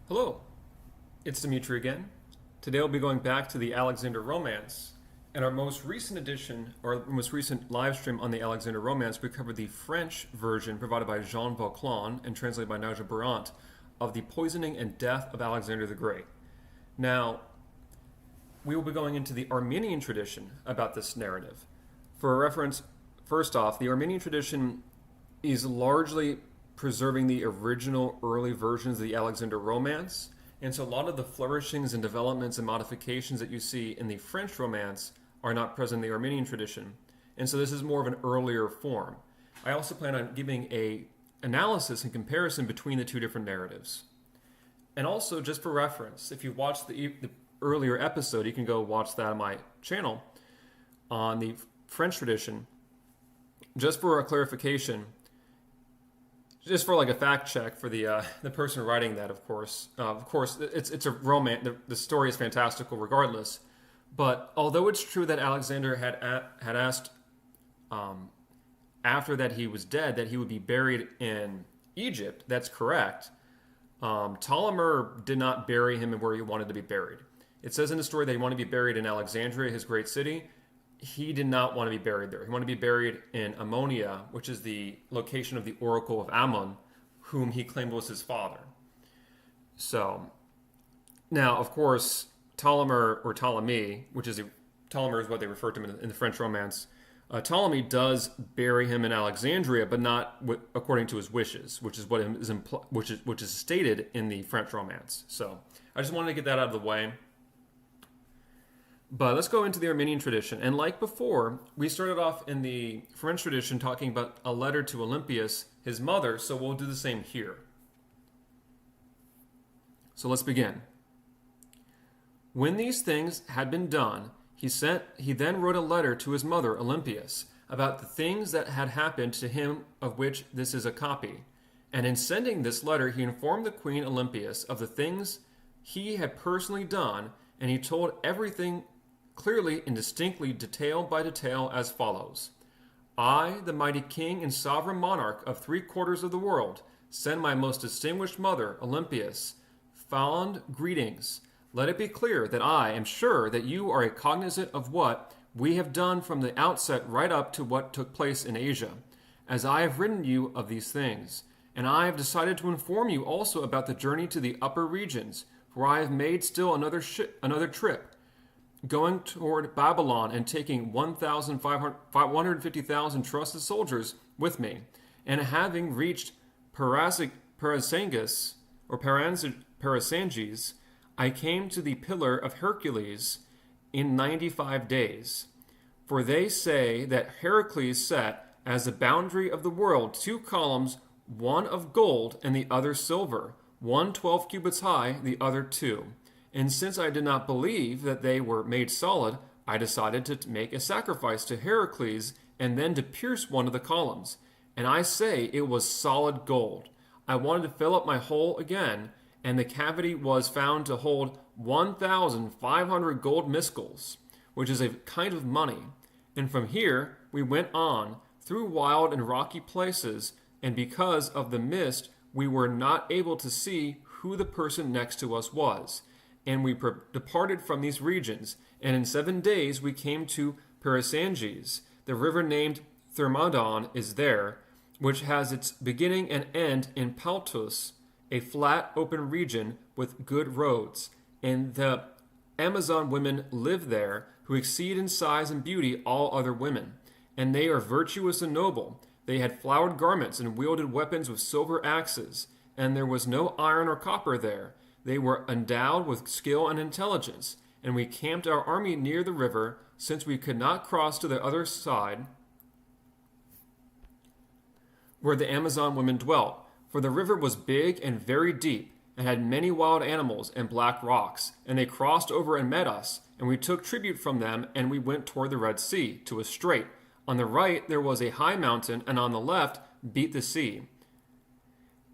Hello, it's Dmitry again. Today we'll be going back to the Alexander Romance. In our most recent edition, or most recent live stream on the Alexander Romance, we covered the French version provided by Jean Vauquelin and translated by Nigel Brant of the poisoning and death of Alexander the Great. Now, we will be going into the Armenian tradition about this narrative. For a reference, first off, the Armenian tradition is largely preserving the original early versions of the Alexander Romance. And so a lot of the flourishings and developments and modifications that you see in the French Romance are not present in the Armenian tradition. And so this is more of an earlier form. I also plan on giving a analysis and comparison between the two different narratives. And also, just for reference, if you watched the earlier episode, you can go watch that on my channel on the French tradition. Just for a clarification, just for like a fact check for the person writing that, of course. It's a romance. The story is fantastical, regardless. But although it's true that Alexander had asked after that he was dead that he would be buried in Egypt, that's correct. Ptolemy did not bury him where he wanted to be buried. It says in the story that he wanted to be buried in Alexandria, his great city. He did not want to be buried there. He wanted to be buried in Ammonia, which is the location of the oracle of Ammon, whom he claimed was his father. So, now, of course, Ptolemy, Ptolemy is what they refer to him in the French Romance. Ptolemy does bury him in Alexandria, but not according to his wishes, which is what is stated in the French Romance. So, I just wanted to get that out of the way. But let's go into the Armenian tradition. And like before, we started off in the French tradition talking about a letter to Olympias, his mother, so we'll do the same here. So let's begin. When these things had been done, he then wrote a letter to his mother, Olympias, about the things that had happened to him, of which this is a copy. And in sending this letter, he informed the queen Olympias of the things he had personally done, and he told everything clearly and distinctly, detail by detail, as follows. I, the mighty king and sovereign monarch of 3/4 of the world, send my most distinguished mother, Olympias, fond greetings. Let it be clear that I am sure that you are cognizant of what we have done from the outset right up to what took place in Asia, as I have written you of these things. And I have decided to inform you also about the journey to the upper regions, for I have made still another trip, going toward Babylon and taking 150,000 trusted soldiers with me. And having reached Parasanges, I came to the Pillar of Hercules in 95 days. For they say that Heracles set as the boundary of the world 2 columns, one of gold and the other silver, one 12 cubits high, the other 2. And since I did not believe that they were made solid, I decided to make a sacrifice to Heracles and then to pierce one of the columns. And I say it was solid gold. I wanted to fill up my hole again, and the cavity was found to hold 1,500 gold miskals, which is a kind of money. And from here we went on through wild and rocky places, and because of the mist, we were not able to see who the person next to us was. And we departed from these regions, and in 7 days we came to Parasanges. The river named Thermodon is there, which has its beginning and end in Paltus, a flat, open region with good roads. And the Amazon women live there, who exceed in size and beauty all other women. And they are virtuous and noble. They had flowered garments and wielded weapons with silver axes, and there was no iron or copper there. They were endowed with skill and intelligence, and we camped our army near the river, since we could not cross to the other side where the Amazon women dwelt. For the river was big and very deep, and had many wild animals and black rocks, and they crossed over and met us, and we took tribute from them, and we went toward the Red Sea, to a strait. On the right there was a high mountain, and on the left beat the sea.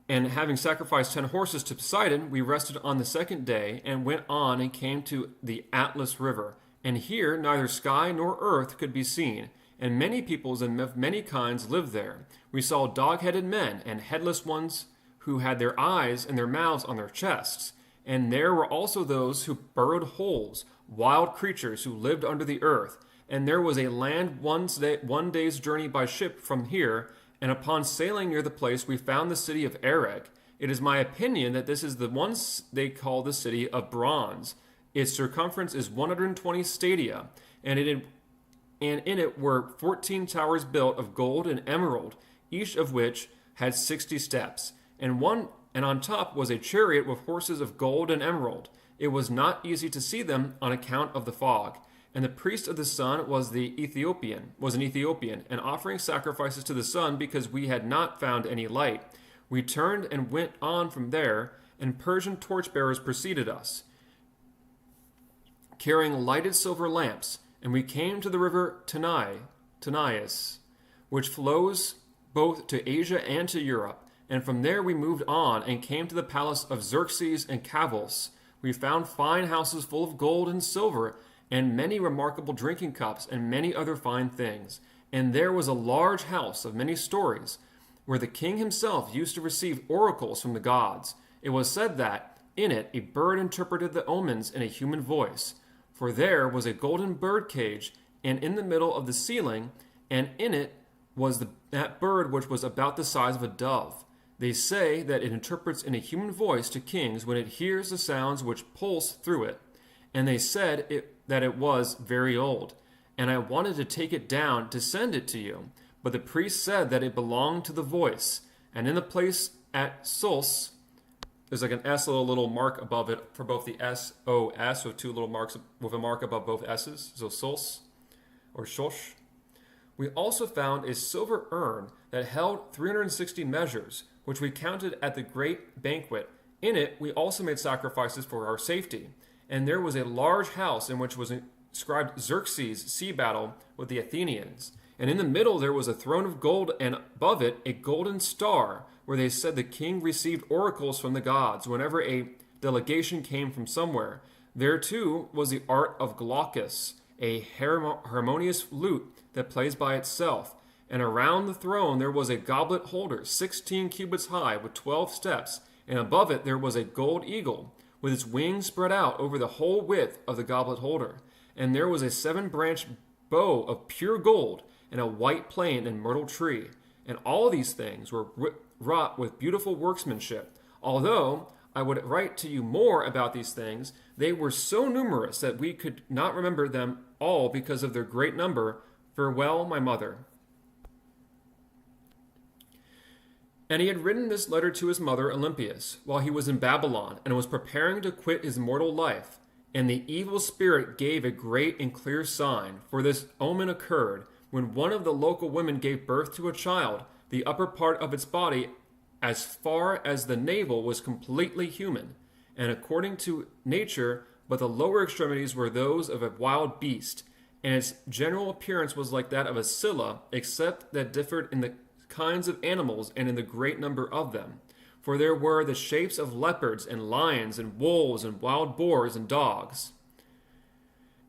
And having sacrificed 10 horses to Poseidon, we rested on the 2nd day, and went on and came to the Atlas River. And here neither sky nor earth could be seen, and many peoples and of many kinds lived there. We saw dog-headed men and headless ones who had their eyes and their mouths on their chests, And there were also those who burrowed holes, wild creatures who lived under the earth. And there was a land one day's journey by ship from here, and upon sailing near the place we found the city of Erech. It is my opinion that this is the one they call the city of bronze. Its circumference is 120 stadia, and in it were 14 towers built of gold and emerald, each of which had 60 steps, and on top was a chariot with horses of gold and emerald. It was not easy to see them on account of the fog. And the priest of the sun was an Ethiopian, and offering sacrifices to the sun because we had not found any light. We turned and went on from there, and Persian torchbearers preceded us, carrying lighted silver lamps, and we came to the river Tanais, which flows both to Asia and to Europe. And from there we moved on and came to the palace of Xerxes and Cavus. We found fine houses full of gold and silver, and many remarkable drinking cups, and many other fine things. And there was a large house of many stories, where the king himself used to receive oracles from the gods. It was said that, in it, a bird interpreted the omens in a human voice. For there was a golden bird cage, and in the middle of the ceiling, and in it was that bird which was about the size of a dove. They say that it interprets in a human voice to kings when it hears the sounds which pulse through it. And they said that it was very old. And I wanted to take it down to send it to you. But the priest said that it belonged to the voice. And in the place at Sus, there's like an S, a little mark above it for both the S-O-S, so two little marks with a mark above both S's. So Sus, or Shosh. We also found a silver urn that held 360 measures, which we counted at the great banquet. In it, we also made sacrifices for our safety. And there was a large house in which was inscribed Xerxes' sea battle with the Athenians. And in the middle there was a throne of gold, and above it a golden star, where they said the king received oracles from the gods whenever a delegation came from somewhere. There too was the art of Glaucus, a harmonious lute that plays by itself. And around the throne there was a goblet holder, 16 cubits high, with 12 steps, and above it there was a gold eagle, with its wings spread out over the whole width of the goblet holder. And there was a 7-branched bow of pure gold, and a white plane and myrtle tree. And all these things were wrought with beautiful workmanship. Although I would write to you more about these things, they were so numerous that we could not remember them all because of their great number. Farewell, my mother. And he had written this letter to his mother Olympias while he was in Babylon and was preparing to quit his mortal life. And the evil spirit gave a great and clear sign, for this omen occurred when one of the local women gave birth to a child. The upper part of its body, as far as the navel, was completely human, and according to nature, but the lower extremities were those of a wild beast, and its general appearance was like that of a Scylla, except that differed in the kinds of animals and in the great number of them. For there were the shapes of leopards and lions and wolves and wild boars and dogs.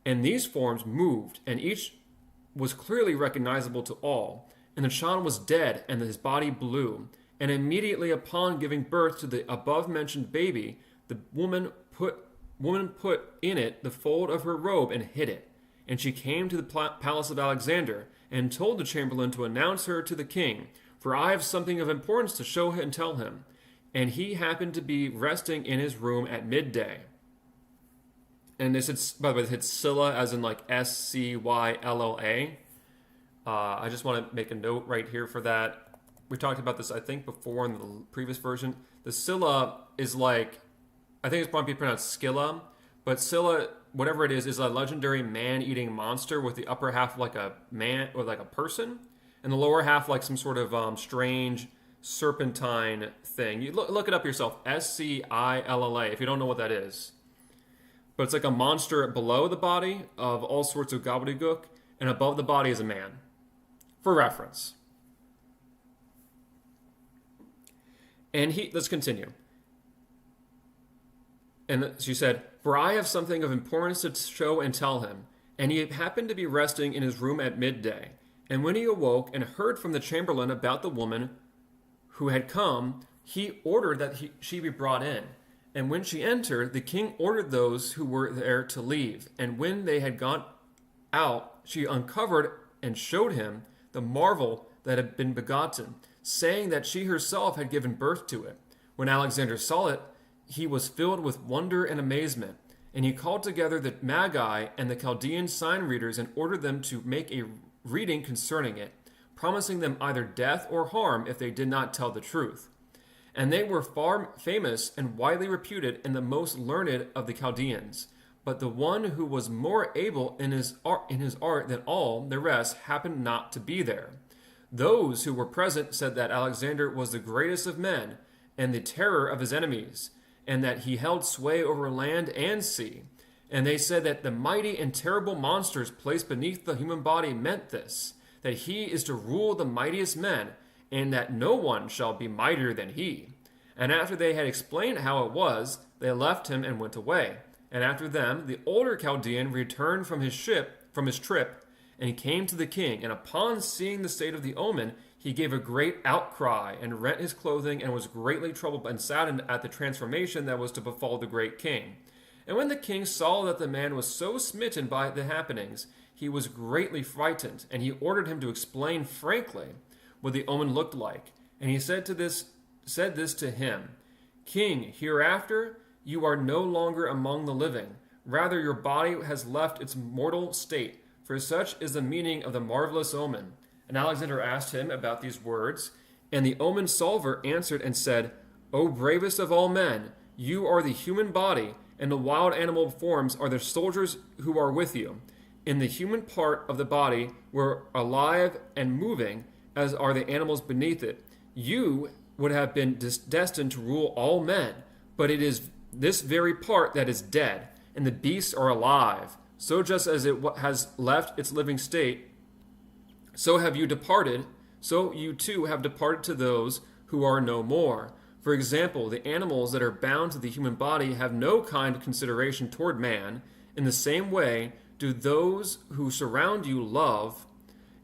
And these forms moved, and each was clearly recognizable to all. And the child was dead, and his body blue. And immediately upon giving birth to the above-mentioned baby, the woman put in it the fold of her robe and hid it. And she came to the palace of Alexander, and told the chamberlain to announce her to the king, for I have something of importance to show him and tell him. And he happened to be resting in his room at midday. And this is, by the way, it's Scylla, as in like Scylla. I just want to make a note right here for that. We talked about this, I think, before in the previous version. The Scylla is like, I think it's probably pronounced Scylla, but Scylla, whatever it is a legendary man-eating monster with the upper half like a man or like a person, and the lower half like some sort of strange serpentine thing. You look it up yourself, Scylla, if you don't know what that is. But it's like a monster below the body of all sorts of gobbledygook, and above the body is a man. For reference. And let's continue. And she said, for I have something of importance to show and tell him. And he happened to be resting in his room at midday. And when he awoke and heard from the chamberlain about the woman who had come, he ordered that she be brought in. And when she entered, the king ordered those who were there to leave. And when they had gone out, she uncovered and showed him the marvel that had been begotten, saying that she herself had given birth to it. When Alexander saw it, he was filled with wonder and amazement. And he called together the Magi and the Chaldean sign readers and ordered them to make a reading concerning it, promising them either death or harm if they did not tell the truth. And they were far famous and widely reputed and the most learned of the Chaldeans. But the one who was more able in his art than all the rest happened not to be there. Those who were present said that Alexander was the greatest of men and the terror of his enemies, and that he held sway over land and sea. And they said that the mighty and terrible monsters placed beneath the human body meant this, that he is to rule the mightiest men, and that no one shall be mightier than he. And after they had explained how it was, they left him and went away. And after them, the older Chaldean returned from his trip, and he came to the king. And upon seeing the state of the omen, he gave a great outcry, and rent his clothing, and was greatly troubled and saddened at the transformation that was to befall the great king. And when the king saw that the man was so smitten by the happenings, he was greatly frightened, and he ordered him to explain frankly what the omen looked like. And he said this to him, King, hereafter you are no longer among the living. Rather, your body has left its mortal state, for such is the meaning of the marvelous omen. And Alexander asked him about these words, and the omen solver answered and said, O bravest of all men, you are the human body, and the wild animal forms are the soldiers who are with you. In the human part of the body were alive and moving, as are the animals beneath it. You would have been destined to rule all men, but it is this very part that is dead, and the beasts are alive. So just as it has left its living state, so have you departed, so you too have departed to those who are no more. For example, the animals that are bound to the human body have no kind of consideration toward man. In the same way do those who surround you love,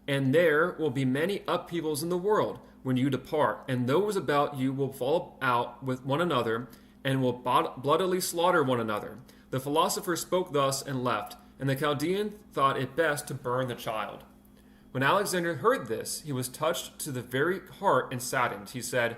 and there will be many upheavals in the world when you depart, and those about you will fall out with one another, and will bloodily slaughter one another. The philosopher spoke thus and left, and the Chaldean thought it best to burn the child. When Alexander heard this, he was touched to the very heart and saddened. He said,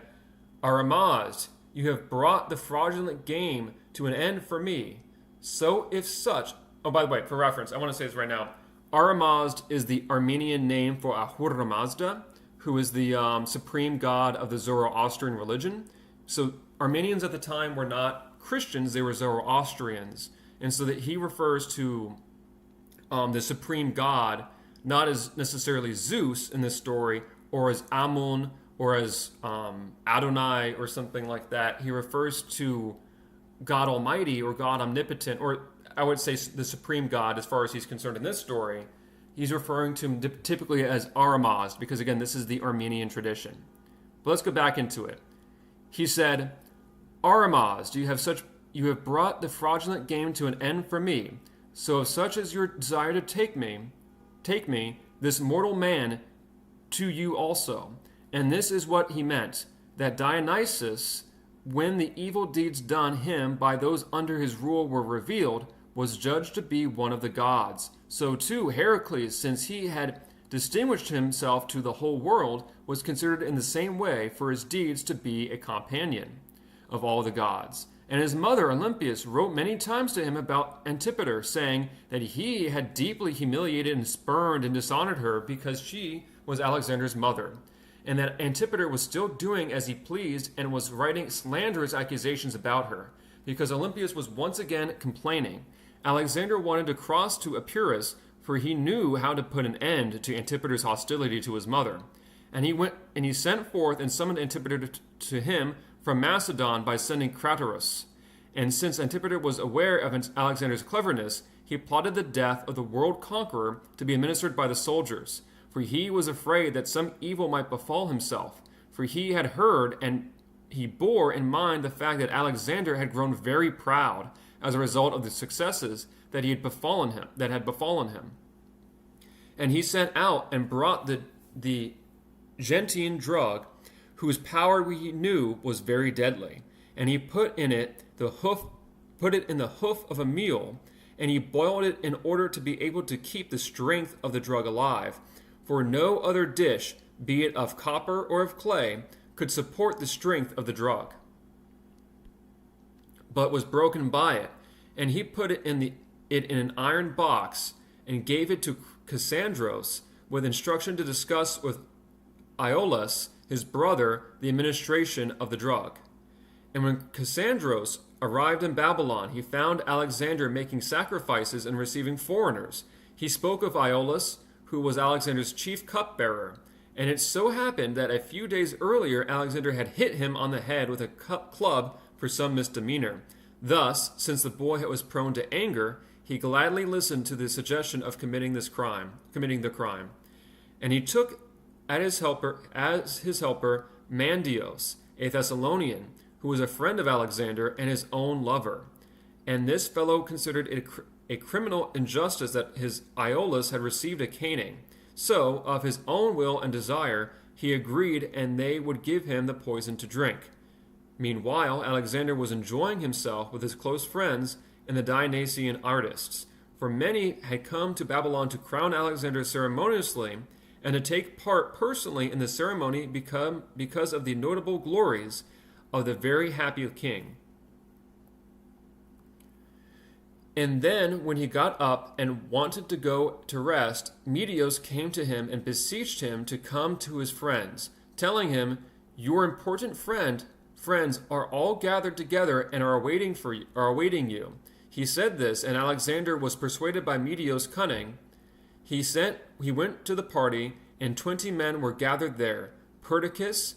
Aramazed, you have brought the fraudulent game to an end for me. So if such... Oh, by the way, for reference, I want to say this right now. Aramazd is the Armenian name for Ahura Mazda, who is the supreme god of the Zoroastrian religion. So Armenians at the time were not Christians, they were Zoroastrians. And so that he refers to the supreme god not as necessarily Zeus in this story, or as Amun, or as Adonai, or something like that. He refers to God Almighty, or God Omnipotent, or I would say the supreme God as far as he's concerned in this story. He's referring to him typically as Aramazd, because again, this is the Armenian tradition. But let's go back into it. He said, Aramazd, you have brought the fraudulent game to an end for me. So if such is your desire to take me, this mortal man, to you also. And this is what he meant, that Dionysus, when the evil deeds done him by those under his rule were revealed, was judged to be one of the gods. So too Heracles, since he had distinguished himself to the whole world, was considered in the same way for his deeds to be a companion of all the gods. And his mother Olympias wrote many times to him about Antipater, saying that he had deeply humiliated and spurned and dishonored her because she was Alexander's mother, and that Antipater was still doing as he pleased and was writing slanderous accusations about her, because Olympias was once again complaining. Alexander wanted to cross to Epirus, for he knew how to put an end to Antipater's hostility to his mother. And he sent forth and summoned Antipater to him from Macedon by sending Craterus. And since Antipater was aware of Alexander's cleverness, he plotted the death of the world conqueror to be administered by the soldiers, for he was afraid that some evil might befall himself, for he had heard and he bore in mind the fact that Alexander had grown very proud as a result of the successes that had befallen him. And he sent out and brought the Gentian drug, whose power we knew was very deadly. and he put it in the hoof of a mule, and he boiled it in order to be able to keep the strength of the drug alive. For no other dish, be it of copper or of clay, could support the strength of the drug, but was broken by it. And he put it in an iron box, and gave it to Cassandros, with instruction to discuss with Iollas, his brother, the administration of the drug. And when Cassandros arrived in Babylon, he found Alexander making sacrifices and receiving foreigners. He spoke of Iollas, who was Alexander's chief cupbearer. And it so happened that a few days earlier Alexander had hit him on the head with a club for some misdemeanor. Thus, since the boy was prone to anger, he gladly listened to the suggestion of committing the crime. And he took as his helper Mandios, a Thessalonian, who was a friend of Alexander and his own lover. And this fellow considered it a criminal injustice that his Iollas had received a caning. So, of his own will and desire, he agreed, and they would give him the poison to drink. Meanwhile, Alexander was enjoying himself with his close friends and the Dionysian artists, for many had come to Babylon to crown Alexander ceremoniously and to take part personally in the ceremony because of the notable glories of the very happy king. And then, when he got up and wanted to go to rest, Medeos came to him and beseeched him to come to his friends, telling him, "Your important friends are all gathered together and are awaiting you." He said this, and Alexander was persuaded by Medeos' cunning. He went to the party, and 20 men were gathered there: Perdiccas,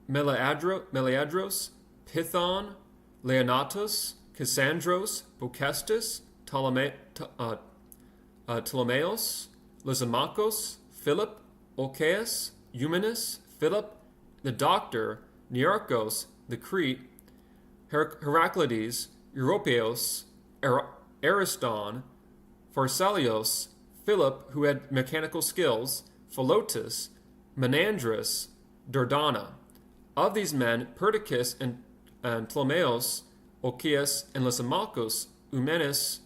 Meleadros, Python, Leonatus, Cassandros, Bocestus, Ptolemaeus, Lysimachus, Philip, Olcaeus, Eumenes, Philip, the doctor, Nearchos, the Crete, Heraclides, Europeus, Ariston, Pharsalios, Philip, who had mechanical skills, Philotas, Menandrus, Dardana. Of these men, Perdiccas and Ptolemaeus, Olcaeus, and Lysimachus, Eumenes,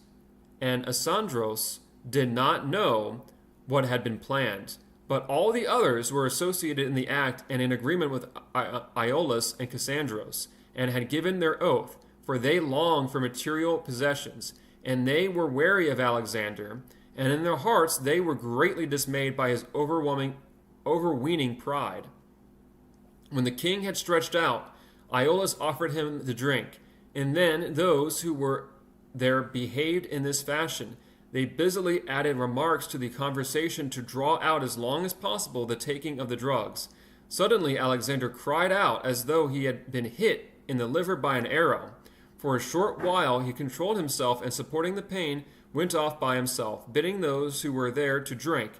and Asandros did not know what had been planned, but all the others were associated in the act and in agreement with Iollas and Cassandros, and had given their oath, for they longed for material possessions, and they were wary of Alexander, and in their hearts they were greatly dismayed by his overweening pride. When the king had stretched out, Iollas offered him the drink, and then those who were there behaved in this fashion. They busily added remarks to the conversation to draw out as long as possible the taking of the drugs. Suddenly Alexander cried out as though he had been hit in the liver by an arrow. For a short while he controlled himself, and supporting the pain, went off by himself, bidding those who were there to drink.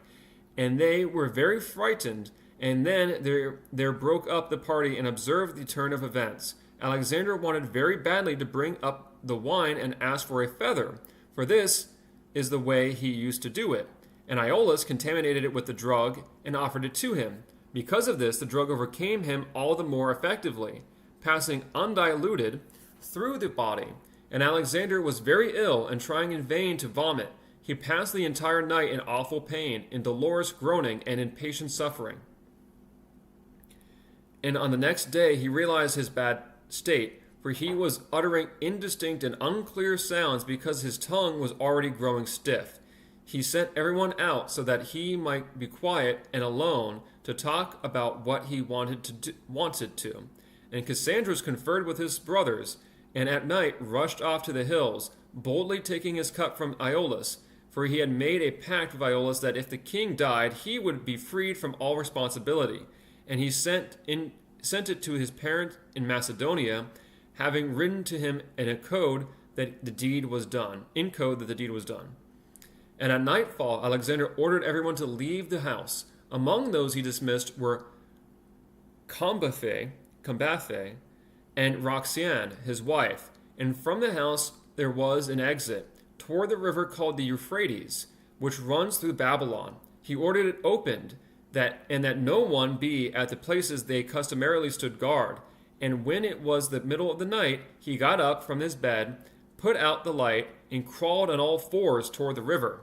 And they were very frightened, and then there broke up the party and observed the turn of events. Alexander wanted very badly to bring up the wine and asked for a feather, for this is the way he used to do it. And Iollas contaminated it with the drug and offered it to him. Because of this, the drug overcame him all the more effectively, passing undiluted through the body. And Alexander was very ill and trying in vain to vomit. He passed the entire night in awful pain, in dolorous groaning, and in patient suffering. And on the next day he realized his bad state, for he was uttering indistinct and unclear sounds because his tongue was already growing stiff. He sent everyone out so that he might be quiet and alone to talk about what he wanted to. And Cassandros conferred with his brothers, and at night rushed off to the hills, boldly taking his cup from Iollas, for he had made a pact with Iollas that if the king died, he would be freed from all responsibility. And he sent it to his parent in Macedonia, having written to him in code that the deed was done. And at nightfall, Alexander ordered everyone to leave the house. Among those he dismissed were Combathe, and Roxanne, his wife. And from the house there was an exit toward the river called the Euphrates, which runs through Babylon. He ordered it opened, that no one be at the places they customarily stood guard. And when it was the middle of the night, he got up from his bed, put out the light, and crawled on all fours toward the river,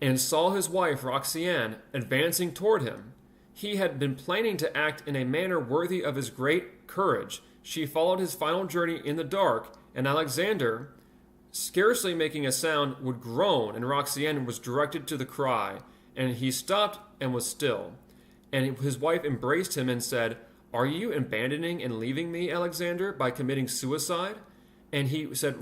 and saw his wife Roxanne advancing toward him. He had been planning to act in a manner worthy of his great courage. She followed his final journey in the dark, and Alexander, scarcely making a sound, would groan, and Roxanne was directed to the cry, and he stopped and was still. And his wife embraced him and said, "Are you abandoning and leaving me, Alexander, by committing suicide?" And he said,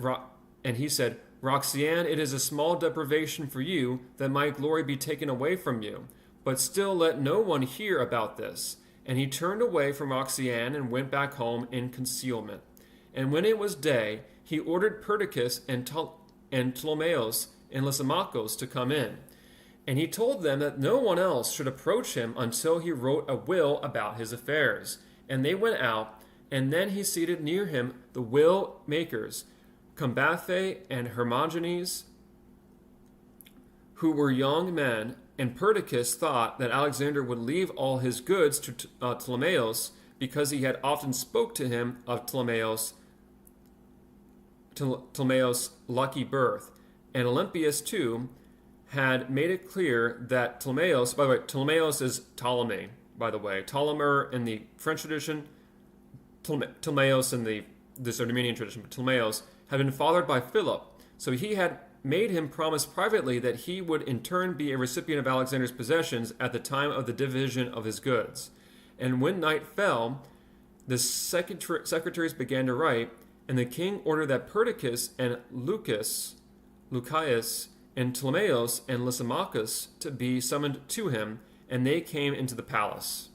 "Roxanne, it is a small deprivation for you that my glory be taken away from you, but still let no one hear about this." And he turned away from Roxanne and went back home in concealment. And when it was day, he ordered Perdiccas and Ptolemaeus and Lysimachus to come in. And he told them that no one else should approach him until he wrote a will about his affairs. And they went out, and then he seated near him the will makers, Cambathe and Hermogenes, who were young men. And Perdiccas thought that Alexander would leave all his goods to Ptolemaeus, because he had often spoke to him of Ptolemaeus' lucky birth. And Olympias, too, had made it clear that Ptolemaeus, by the way, Ptolemaeus is Ptolemy, by the way. Ptolemer in the French tradition, Ptolemaeus in this Armenian tradition, but Ptolemaeus had been fathered by Philip. So he had made him promise privately that he would in turn be a recipient of Alexander's possessions at the time of the division of his goods. And when night fell, the secretaries began to write, and the king ordered that Perdiccas and Lucius, and Ptolemaeus and Lysimachus to be summoned to him, and they came into the palace.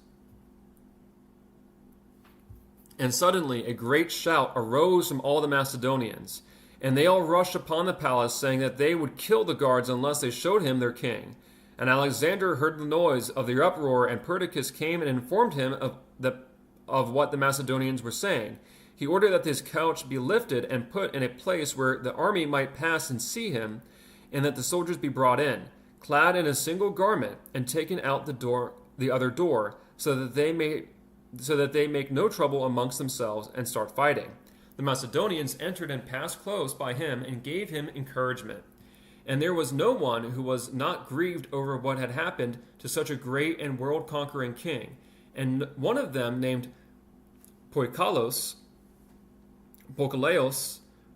And suddenly a great shout arose from all the Macedonians, and they all rushed upon the palace, saying that they would kill the guards unless they showed him their king. And Alexander heard the noise of the uproar, and Perdiccas came and informed him of what the Macedonians were saying. He ordered that his couch be lifted and put in a place where the army might pass and see him, and that the soldiers be brought in, clad in a single garment, and taken out the other door, so that they make no trouble amongst themselves and start fighting. The Macedonians entered and passed close by him and gave him encouragement. And there was no one who was not grieved over what had happened to such a great and world-conquering king. And one of them, named Poikaleos,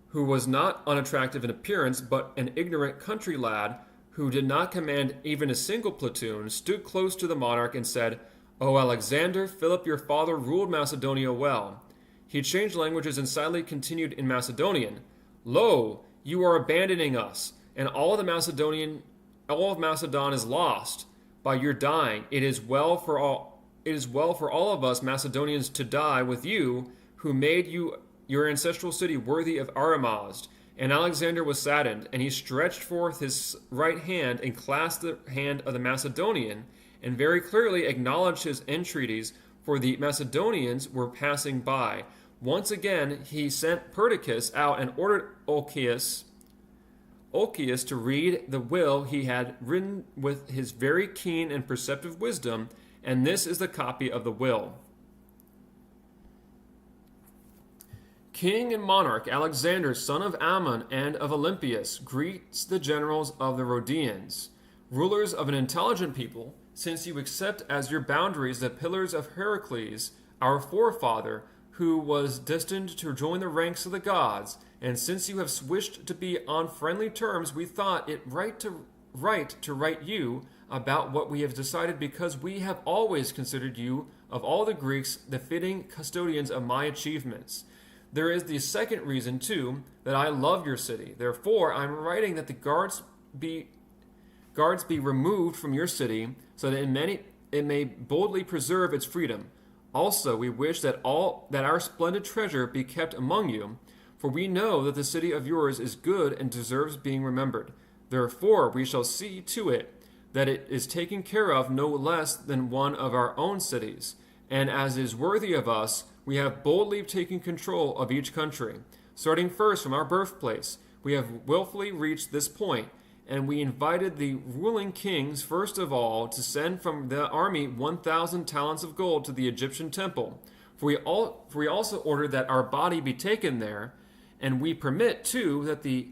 who was not unattractive in appearance, but an ignorant country lad who did not command even a single platoon, stood close to the monarch and said, "O Alexander, Philip your father ruled Macedonia well." He changed languages and silently continued in Macedonian, "Lo, you are abandoning us, and all of Macedon is lost by your dying. It is well for all of us Macedonians to die with you, who made your ancestral city worthy of Arimazd." And Alexander was saddened, and he stretched forth his right hand and clasped the hand of the Macedonian, and very clearly acknowledged his entreaties, for the Macedonians were passing by. Once again he sent Perdiccas out and ordered Olcius to read the will he had written with his very keen and perceptive wisdom, and this is the copy of the will. King and monarch Alexander, son of Ammon and of Olympias, greets the generals of the Rhodians, rulers of an intelligent people, since you accept as your boundaries the pillars of Heracles, our forefather, who was destined to join the ranks of the gods, and since you have wished to be on friendly terms, we thought it right to write you about what we have decided, because we have always considered you, of all the Greeks, the fitting custodians of my achievements. There is the second reason, too, that I love your city. Therefore, I am writing that the guards be removed from your city, so that it may boldly preserve its freedom. Also, we wish that our splendid treasure be kept among you, for we know that the city of yours is good and deserves being remembered. Therefore, we shall see to it that it is taken care of no less than one of our own cities. And as is worthy of us, we have boldly taken control of each country. Starting first from our birthplace, we have willfully reached this point, and we invited the ruling kings first of all to send from the army 1,000 talents of gold to the Egyptian temple. For we also ordered that our body be taken there, and we permit, too, that the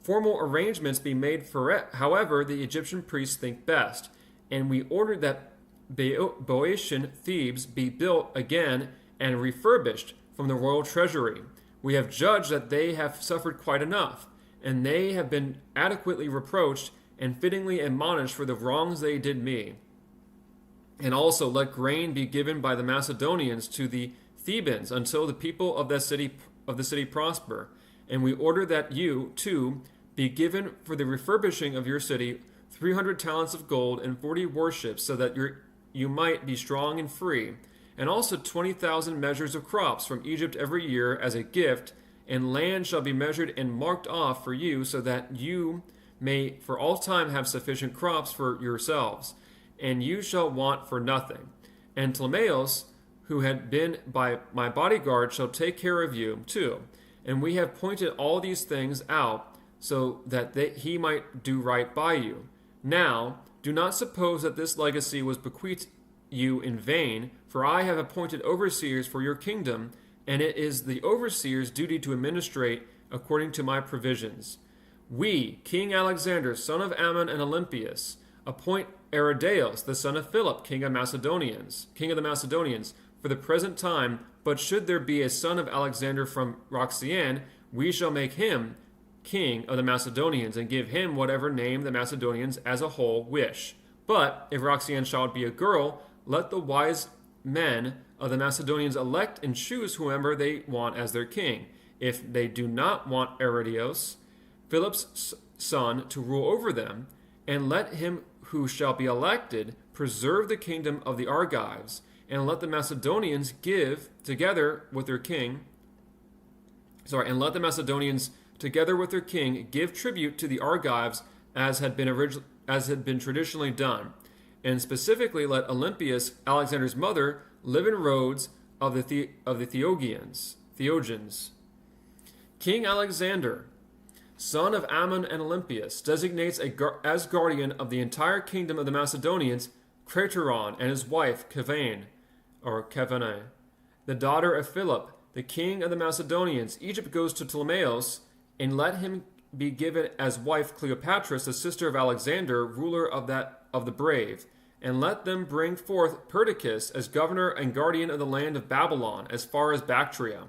formal arrangements be made for it, however the Egyptian priests think best. And we ordered that Boeotian Thebes be built again and refurbished from the royal treasury. We have judged that they have suffered quite enough, and they have been adequately reproached and fittingly admonished for the wrongs they did me. And also let grain be given by the Macedonians to the Thebans until the people of the city prosper. And we order that you, too, be given for the refurbishing of your city 300 talents of gold and 40 warships, so that you might be strong and free, and also 20,000 measures of crops from Egypt every year as a gift, and land shall be measured and marked off for you, so that you may for all time have sufficient crops for yourselves, and you shall want for nothing. And Ptolemaeus, who had been by my bodyguard, shall take care of you too. And we have pointed all these things out, so that he might do right by you. Now, do not suppose that this legacy was bequeathed you in vain, for I have appointed overseers for your kingdom, and it is the overseer's duty to administrate according to my provisions. We, King Alexander, son of Ammon and Olympias, appoint Aridaeus, the son of Philip, king of the Macedonians, for the present time, but should there be a son of Alexander from Roxanne, we shall make him king of the Macedonians, and give him whatever name the Macedonians as a whole wish. But if Roxanne shall be a girl, let the wise men of the Macedonians elect and choose whomever they want as their king. If they do not want Aridaeus, Philip's son, to rule over them, and let him who shall be elected preserve the kingdom of the Argives, and let the Macedonians give together with their king, together with their king, give tribute to the Argives as had been traditionally done. And specifically, let Olympias, Alexander's mother, live in Rhodes of the Theogians. King Alexander, son of Ammon and Olympias, designates as guardian of the entire kingdom of the Macedonians Crateron and his wife Kavane, the daughter of Philip, the king of the Macedonians. Egypt goes to Ptolemaeus, and let him be given as wife Cleopatra, the sister of Alexander, ruler of the brave. And let them bring forth Perdiccas as governor and guardian of the land of Babylon, as far as Bactria.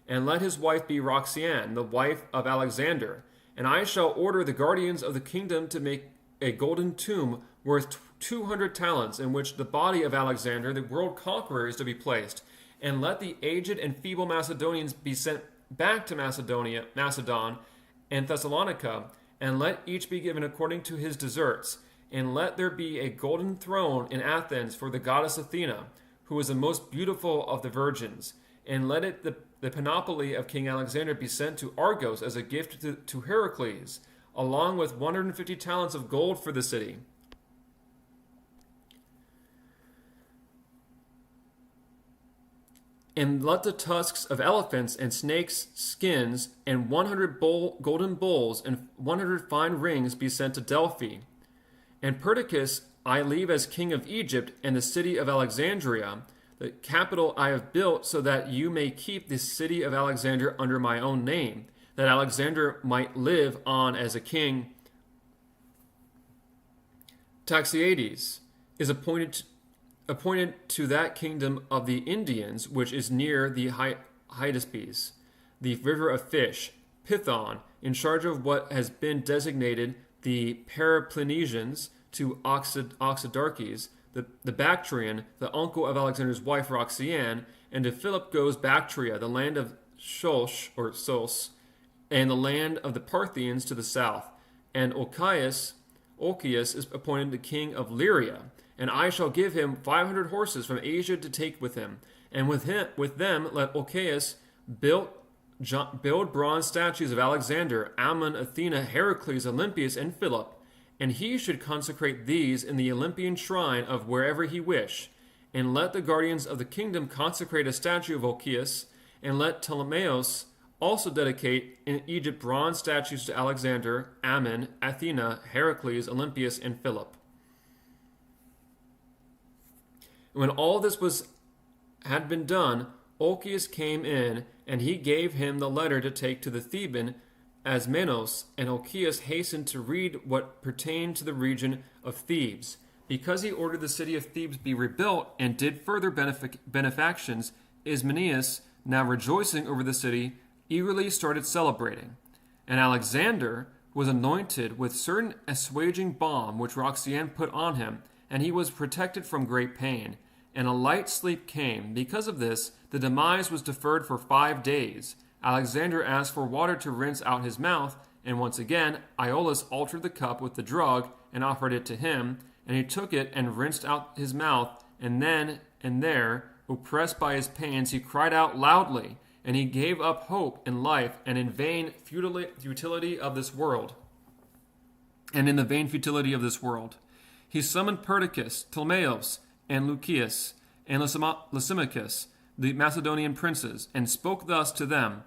And let his wife be Roxanne, the wife of Alexander. And I shall order the guardians of the kingdom to make a golden tomb worth 200 talents, in which the body of Alexander, the world conqueror, is to be placed. And let the aged and feeble Macedonians be sent back to Macedon and Thessalonica, and let each be given according to his deserts. And let there be a golden throne in Athens for the goddess Athena, who is the most beautiful of the virgins. And let the panoply of King Alexander be sent to Argos as a gift to Heracles, along with 150 talents of gold for the city. And let the tusks of elephants and snakes' skins and 100 golden bowls and 100 fine rings be sent to Delphi. And Perdiccas I leave as king of Egypt, and the city of Alexandria, the capital I have built, so that you may keep the city of Alexander under my own name, that Alexander might live on as a king. Taxiades is appointed to that kingdom of the Indians, which is near the Hydaspes, the river of fish, Pithon, in charge of what has been designated the Peloponnesians, to Oxydarches, the Bactrian, the uncle of Alexander's wife Roxanne, and to Philip goes Bactria, the land of Sos, and the land of the Parthians to the south. And Olchias is appointed the king of Lyria, and I shall give him 500 horses from Asia to take with him. And with them let Olchias build bronze statues of Alexander, Ammon, Athena, Heracles, Olympias, and Philip, and he should consecrate these in the Olympian shrine of wherever he wish. And let the guardians of the kingdom consecrate a statue of Olchias, and let Ptolemaeus also dedicate in Egypt bronze statues to Alexander, Ammon, Athena, Heracles, Olympias, and Philip. When all this had been done, Olchius came in, and he gave him the letter to take to the Theban Asmenos, and Olchius hastened to read what pertained to the region of Thebes. Because he ordered the city of Thebes be rebuilt and did further benefactions, Ismenias, now rejoicing over the city, eagerly started celebrating. And Alexander was anointed with certain assuaging balm which Roxanne put on him, and he was protected from great pain. And a light sleep came. Because of this, the demise was deferred for 5 days. Alexander asked for water to rinse out his mouth, and once again Iollas altered the cup with the drug and offered it to him, and he took it and rinsed out his mouth, and then and there, oppressed by his pains, he cried out loudly, and he gave up hope in life and in vain futility of this world. And in the vain futility of this world, he summoned Perdiccas, Ptolemaeus, and Lucius, and Lysimachus, the Macedonian princes, and spoke thus to them: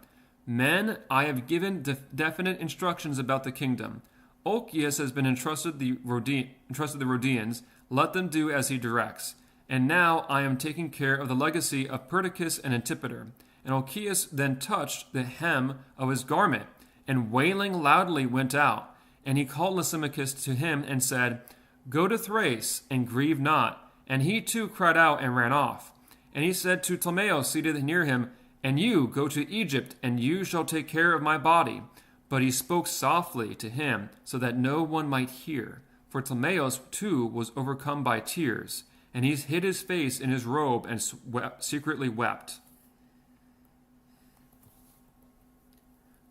Men, I have given definite instructions about the kingdom. Olchius has been entrusted the Rhodians. Let them do as he directs. And now I am taking care of the legacy of Perdiccas and Antipater. And Olchius then touched the hem of his garment, and wailing loudly went out. And he called Lysimachus to him and said, Go to Thrace, and grieve not. And he too cried out and ran off. And he said to Ptolemaeus seated near him, And you, go to Egypt, and you shall take care of my body. But he spoke softly to him, so that no one might hear. For Ptolemaeus too was overcome by tears, and he hid his face in his robe and secretly wept.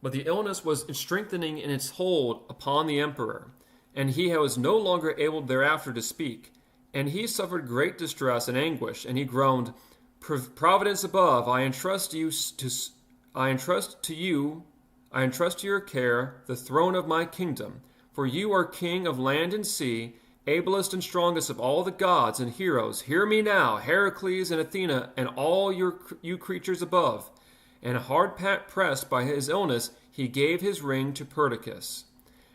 But the illness was strengthening in its hold upon the emperor, and he was no longer able thereafter to speak. And he suffered great distress and anguish, and he groaned, Providence above, I entrust to your care the throne of my kingdom, for you are king of land and sea, ablest and strongest of all the gods and heroes. Hear me now, Heracles and Athena, and all you creatures above. And hard pressed by his illness, he gave his ring to Perdiccas.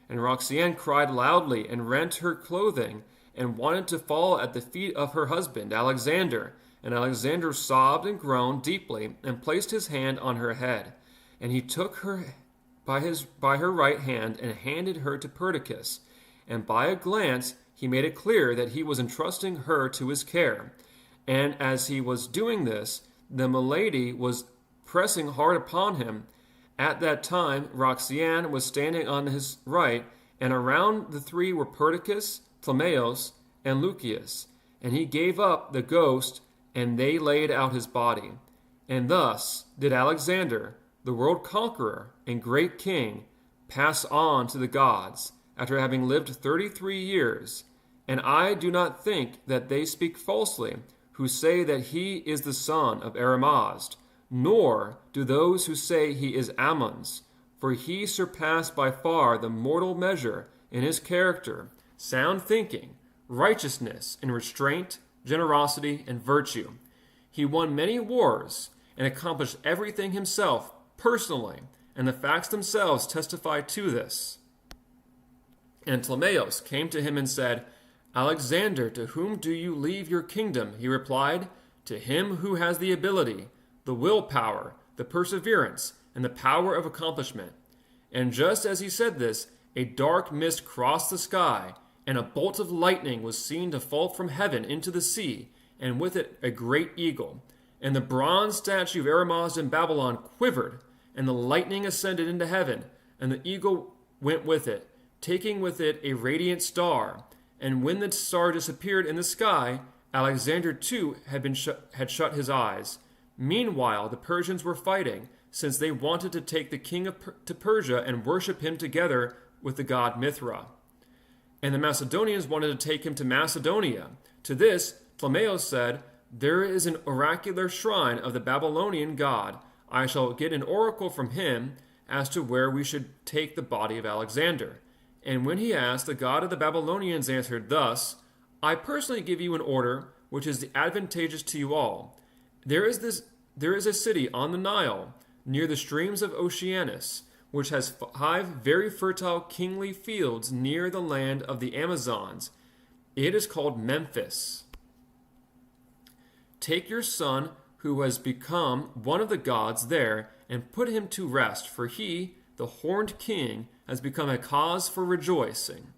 And Roxanne cried loudly and rent her clothing, and wanted to fall at the feet of her husband, Alexander. And Alexander sobbed and groaned deeply, and placed his hand on her head. And he took her by her right hand, and handed her to Perdiccas. And by a glance he made it clear that he was entrusting her to his care. And as he was doing this, the milady was pressing hard upon him. At that time Roxanne was standing on his right, and around the three were Perdiccas, Ptolemaeus, and Lucius. And he gave up the ghost, and they laid out his body. And thus did Alexander, the world conqueror and great king, pass on to the gods, after having lived 33 years. And I do not think that they speak falsely, who say that he is the son of Aramazd, nor do those who say he is Ammon's, for he surpassed by far the mortal measure in his character, sound thinking, righteousness, and restraint, generosity, and virtue. He won many wars and accomplished everything himself personally, and the facts themselves testify to this. And Ptolemaeus came to him and said, Alexander, to whom do you leave your kingdom? He replied, To him who has the ability, the willpower, the perseverance, and the power of accomplishment. And just as he said this, a dark mist crossed the sky, and a bolt of lightning was seen to fall from heaven into the sea, and with it a great eagle. And the bronze statue of Aramazd in Babylon quivered, and the lightning ascended into heaven, and the eagle went with it, taking with it a radiant star. And when the star disappeared in the sky, Alexander too had shut his eyes. Meanwhile the Persians were fighting, since they wanted to take the king to Persia and worship him together with the god Mithra. And the Macedonians wanted to take him to Macedonia. To this Ptolemaeus said, There is an oracular shrine of the Babylonian god. I shall get an oracle from him as to where we should take the body of Alexander. And when he asked, the god of the Babylonians answered thus, I personally give you an order which is advantageous to you all. There is a city on the Nile, near the streams of Oceanus, which has 5 very fertile kingly fields near the land of the Amazons. It is called Memphis. Take your son, who has become one of the gods there, and put him to rest, for he, the horned king, has become a cause for rejoicing.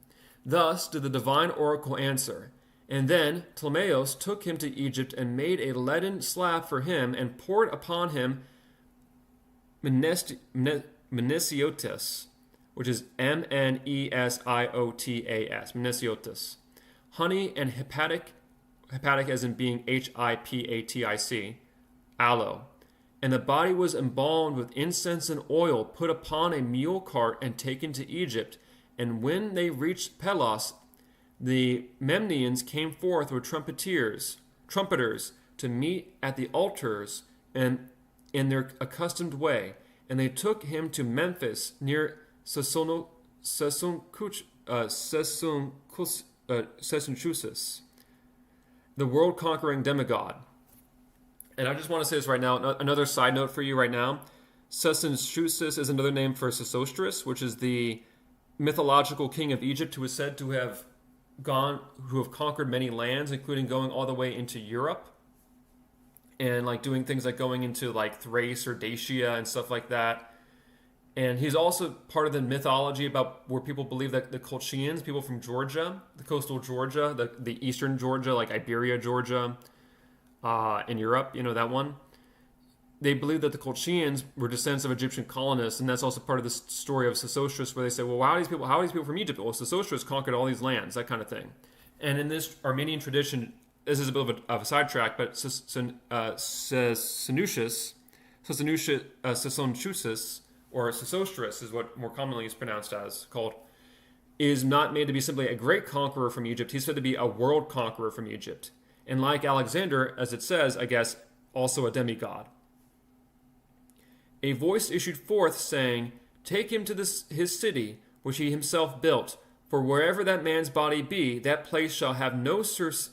Thus did the divine oracle answer. And then Ptolemaeus took him to Egypt and made a leaden slab for him and poured upon him Menesiotis, which is Mnesiotas, Menesiotis, honey and hepatic as in being Hipatic, aloe. And the body was embalmed with incense and oil, put upon a mule cart and taken to Egypt. And when they reached Pelos, the Memnians came forth with trumpeters, to meet at the altars and in their accustomed way. And they took him to Memphis near Sesunchusis, the world-conquering demigod. And I just want to say this right now, another side note for you right now. Sesunchusis is another name for Sesostris, which is the mythological king of Egypt who is said to have conquered many lands, including going all the way into Europe and like doing things like going into like Thrace or Dacia and stuff like that. And he's also part of the mythology about where people believe that the Colchians, people from Georgia, the coastal Georgia, the eastern Georgia, like Iberia, Georgia, in Europe, you know, that one. They believe that the Colchians were descendants of Egyptian colonists, and that's also part of the story of Sesostris, where they say, well, how are these people from Egypt? Well, Sesostris conquered all these lands, that kind of thing. And in this Armenian tradition, this is a bit of a sidetrack, but Sesonchusis, or Sesostris is what more commonly is pronounced as, called, is not made to be simply a great conqueror from Egypt. He's said to be a world conqueror from Egypt. And like Alexander, as it says, I guess, also a demigod. A voice issued forth, saying, Take him to his city, which he himself built, for wherever that man's body be, that place shall have no surcease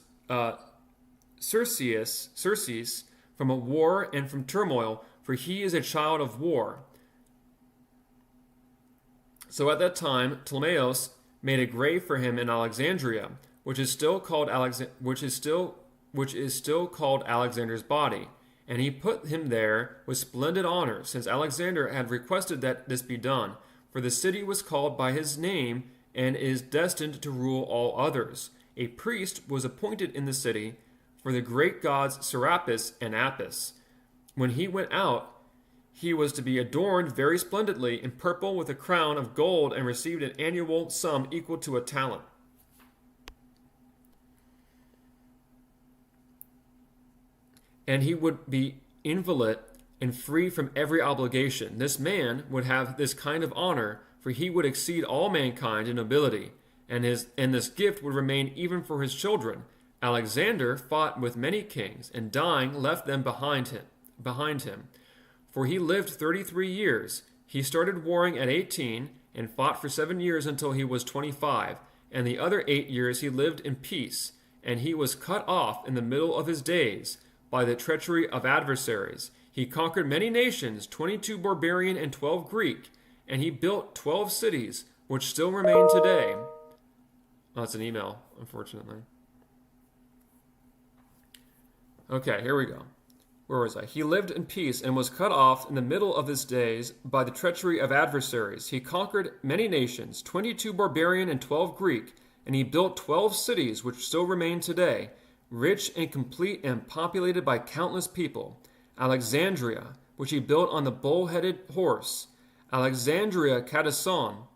from a war and from turmoil, for he is a child of war. So at that time, Ptolemaeus made a grave for him in Alexandria, which is still called Alexander's body. And he put him there with splendid honor, since Alexander had requested that this be done. For the city was called by his name, and is destined to rule all others. A priest was appointed in the city for the great gods Serapis and Apis. When he went out, he was to be adorned very splendidly in purple with a crown of gold, and received an annual sum equal to a talent. And he would be inviolate and free from every obligation. This man would have this kind of honor, for he would exceed all mankind in nobility, and this gift would remain even for his children. Alexander fought with many kings, and dying left them behind him. For he lived 33 years. He started warring at 18, and fought for 7 years until he was 25, and the other 8 years he lived in peace, and he was cut off in the middle of his days by the treachery of adversaries. He conquered many nations, 22 barbarian and 12 Greek, and he built 12 cities, which still remain today. Oh, that's an email, unfortunately. Okay, here we go. Where was I? He lived in peace and was cut off in the middle of his days by the treachery of adversaries. He conquered many nations, 22 barbarian and 12 Greek, and he built 12 cities, which still remain today, rich and complete and populated by countless people. Alexandria, which he built on the bull-headed horse. Alexandria Cadasson.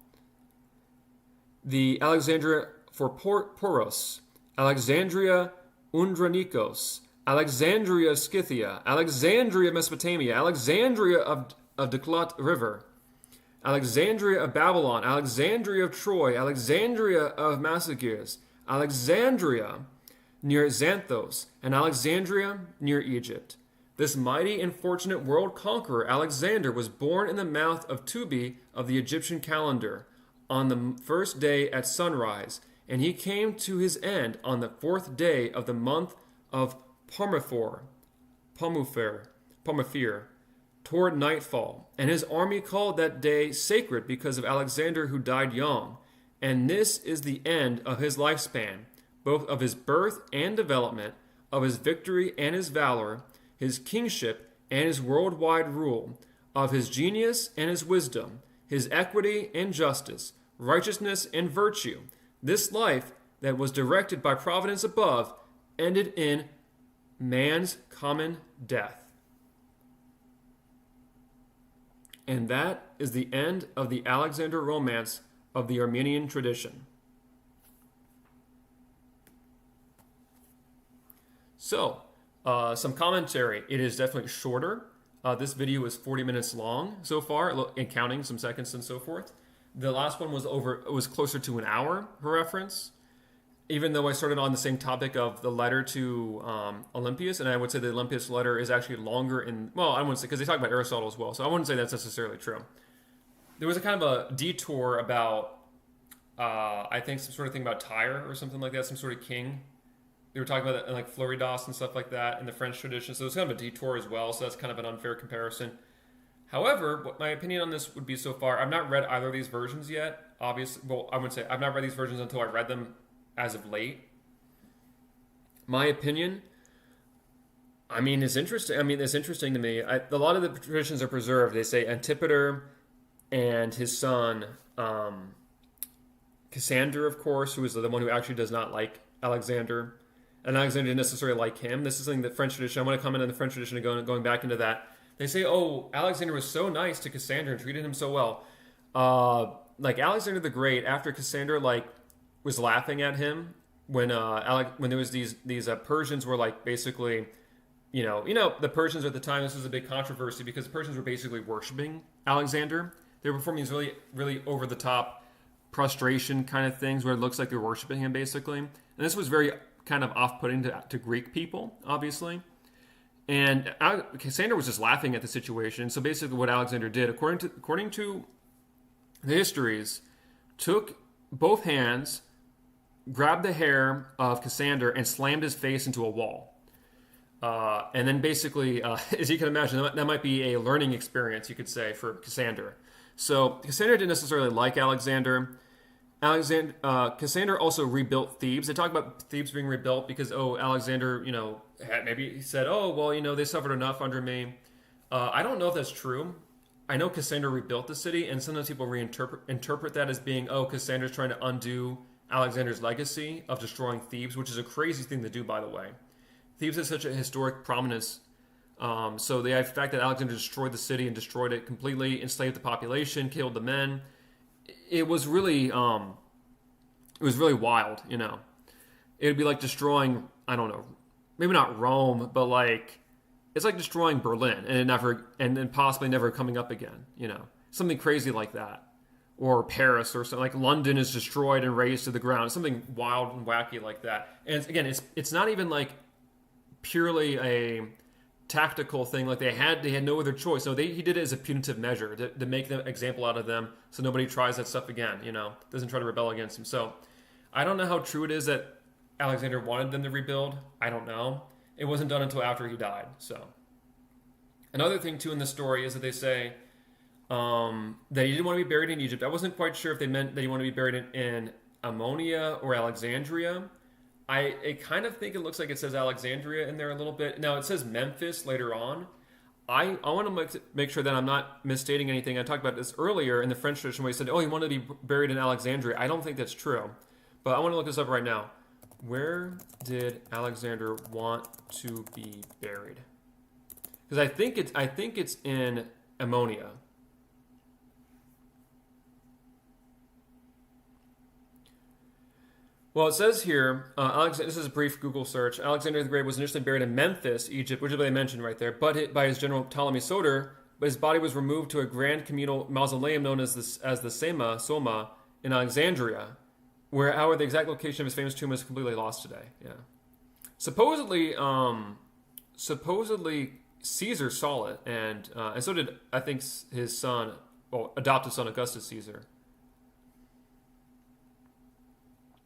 The Alexandria for Poros. Alexandria Undranikos. Alexandria Scythia. Alexandria Mesopotamia. Alexandria of Deklat River. Alexandria of Babylon. Alexandria of Troy. Alexandria of Massagers. Alexandria near Xanthos, and Alexandria near Egypt. This mighty and fortunate world conqueror Alexander was born in the month of Tubi of the Egyptian calendar, on the first day at sunrise, and he came to his end on the 4th day of the month of Pomifir, 12 toward nightfall, and his army called that day sacred because of Alexander, who died young. And this is the end of his lifespan, both of his birth and development, of his victory and his valor, his kingship and his worldwide rule, of his genius and his wisdom, his equity and justice, righteousness and virtue. This life that was directed by providence above ended in man's common death. And that is the end of the Alexander romance of the Armenian tradition. So, some commentary. It is definitely shorter. This video is 40 minutes long so far, and counting some seconds and so forth. The last one was closer to an hour for reference. Even though I started on the same topic of the letter to Olympias, and I would say the Olympias letter is actually longer well, I wouldn't say, because they talk about Aristotle as well, so I wouldn't say that's necessarily true. There was a kind of a detour about, I think, some sort of thing about Tyre or something like that, some sort of king. They were talking about that in like Floridas and stuff like that in the French tradition, so it's kind of a detour as well, so that's kind of an unfair comparison. However, what my opinion on this would be so far, I've not read either of these versions yet. Obviously, well, I would say I've not read these versions until I read them as of late. My opinion, it's interesting. It's interesting to me. A lot of the traditions are preserved. They say Antipater and his son, Cassander, of course, who is the one who actually does not like Alexander. And Alexander didn't necessarily like him. This is something that French tradition, I want to comment on the French tradition and going back into that. They say, Alexander was so nice to Cassander and treated him so well. Like Alexander the Great, after Cassander, was laughing at him when there was these Persians were basically, the Persians at the time, this was a big controversy because the Persians were basically worshiping Alexander. They were performing these really, really over the top prostration kind of things where it looks like they're worshiping him basically. And this was very kind of off-putting to Greek people, obviously. And Cassander was just laughing at the situation. So basically what Alexander did, according to the histories, took both hands, grabbed the hair of Cassander and slammed his face into a wall. And then basically, as you can imagine, that might be a learning experience, you could say, for Cassander. So Cassander didn't necessarily like Alexander. Cassander also rebuilt Thebes. They talk about Thebes being rebuilt because, Alexander, maybe he said, they suffered enough under me. I don't know if that's true. I know Cassander rebuilt the city, and sometimes people interpret that as being, Cassander's trying to undo Alexander's legacy of destroying Thebes, which is a crazy thing to do, by the way. Thebes has such a historic prominence. So the fact that Alexander destroyed the city and destroyed it completely, enslaved the population, killed the men, it was really wild, It would be like destroying, I don't know, maybe not Rome, but it's like destroying Berlin and then possibly never coming up again, something crazy like that. Or Paris or something, like London is destroyed and razed to the ground, something wild and wacky like that. And again, it's not even purely a tactical thing. They had no other choice. So he did it as a punitive measure to make an example out of them, so nobody tries that stuff again. Doesn't try to rebel against him. So I don't know how true it is that Alexander wanted them to rebuild. I don't know. It wasn't done until after he died. So another thing too in the story is that they say that he didn't want to be buried in Egypt. I wasn't quite sure if they meant that he wanted to be buried in Ammonia or Alexandria. I kind of think it looks like it says Alexandria in there a little bit. Now, it says Memphis later on. I want to make sure that I'm not misstating anything. I talked about this earlier in the French tradition where he said, he wanted to be buried in Alexandria. I don't think that's true. But I want to look this up right now. Where did Alexander want to be buried? Because I think it's in Ammonia. Well, it says here, this is a brief Google search. Alexander the Great was initially buried in Memphis, Egypt, which is what they mentioned right there, but by his general Ptolemy Soter, but his body was removed to a grand communal mausoleum known as the Soma in Alexandria, where, however, the exact location of his famous tomb is completely lost today. Yeah, supposedly Caesar saw it, and so did, I think, his son, adopted son Augustus Caesar.